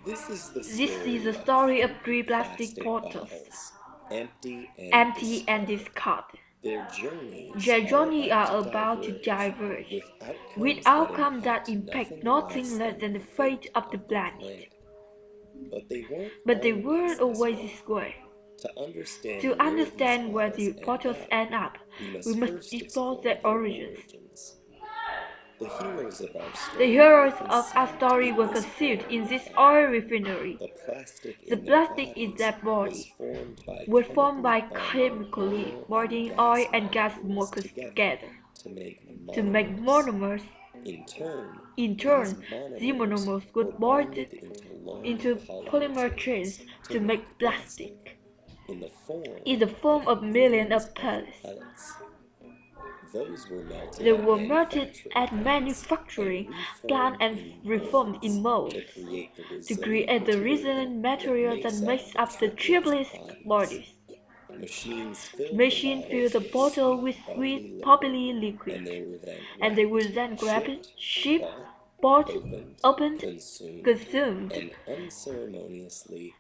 This is the story of three plastic bottles, empty and discarded. Their journeys are about to diverge, with outcomes that impact nothing less than the fate of the planet. But they weren't always this way. To understand where the bottles end up, we must explore their origins. The heroes of our story were conceived in this oil refinery. The plastic in their body was formed by chemically bonding oil and gas molecules together to make monomers. In turn, the monomers would bonded into polymer chains to make plastic in the form of millions of pellets. They were melted at manufacturing plants and reformed in molds to create the resonant material that makes up the tribalist bodies. Machines fill the bottle with sweet poppy liquid, and they will then grab it, shipped, bought, opened, consumed,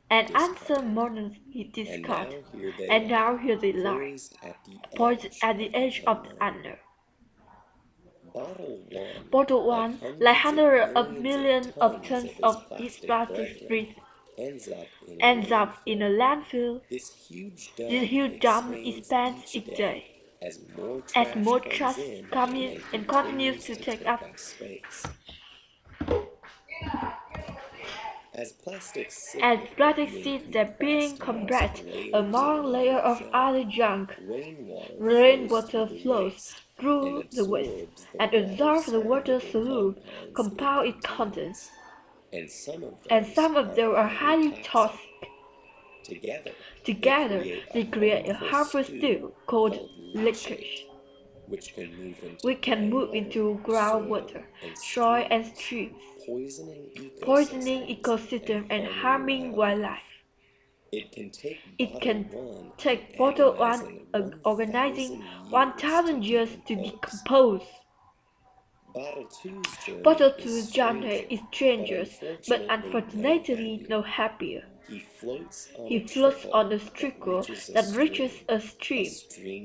and unceremoniously discarded. And now here they lie, poised at the edge of the unknown. Bottle 1, like hundreds of millions of tons of this plastic street, ends up in a landfill. This huge dump is spent each day as more trash comes in and continues to take up As plastic sits there being compressed among layers of other junk, rainwater flows through the waste and absorbs the water solute compound it contains, and some of them are highly toxic. Together, they create a harmful stew called leakage, which can move into groundwater, soil, and streams, poisoning ecosystems and harming wildlife. It can take bottle 1 organizing 1,000 years to decompose. Bottle 2's journey is strenuous, but unfortunately no happier. He floats on a trickle that reaches a stream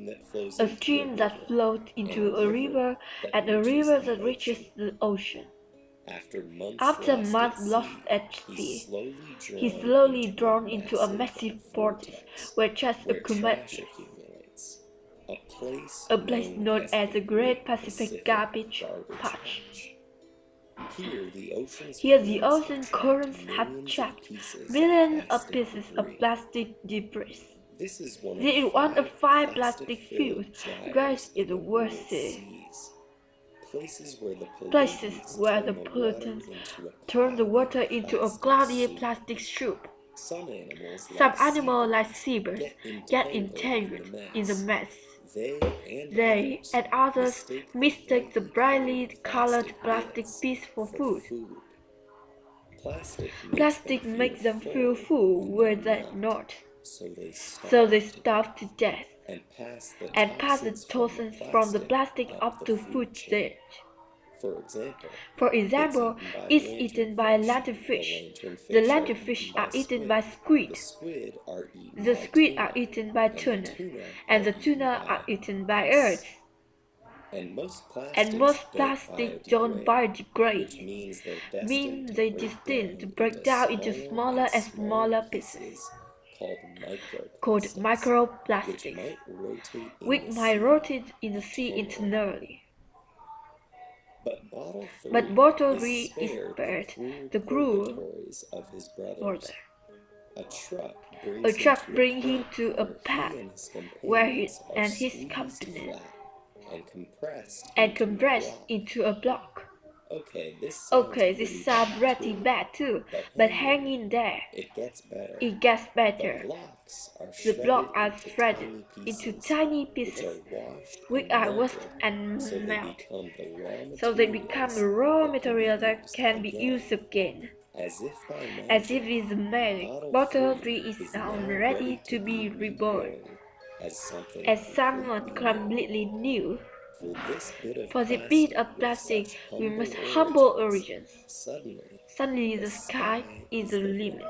that floats into a river, and a river that reaches the ocean. After months lost at sea, he is slowly drawn into a massive vortex where trash accumulates, a place known as the Great Pacific Garbage Patch. Here the ocean currents have trapped millions of pieces of plastic debris. This is one of 5 plastic-filled graves in the world sea. Places where the pollutants turn the water into a cloudy plastic soup. Some animals like seabirds get entangled in the mess. They and others mistake the brightly colored plastic piece for food. Plastic makes them feel full where they're not, so they starve to death and pass the toxins from the plastic up to food stage. For example, it's eaten by lanternfish. The lanternfish are eaten by squid. The squid are eaten by tuna, and the tuna are eaten by earth. And most plastics don't biodegrade, means they destined to break down into smaller and smaller pieces, called microplastics, which might rotate in the sea internally. But Bottle 3 is spared the cruel order. A truck brings him to a path where he and his company and compressed into a block. Okay, this sounds pretty bad too, but hang in there. It gets better. The blocks are shredded into tiny pieces, which are washed and melted, so they become raw material that can be used again. As if it's magic, Bottle 3 is now ready to be reborn. as somewhat completely new. For this bit of plastic, we must humble origins. Suddenly the sky is the limit.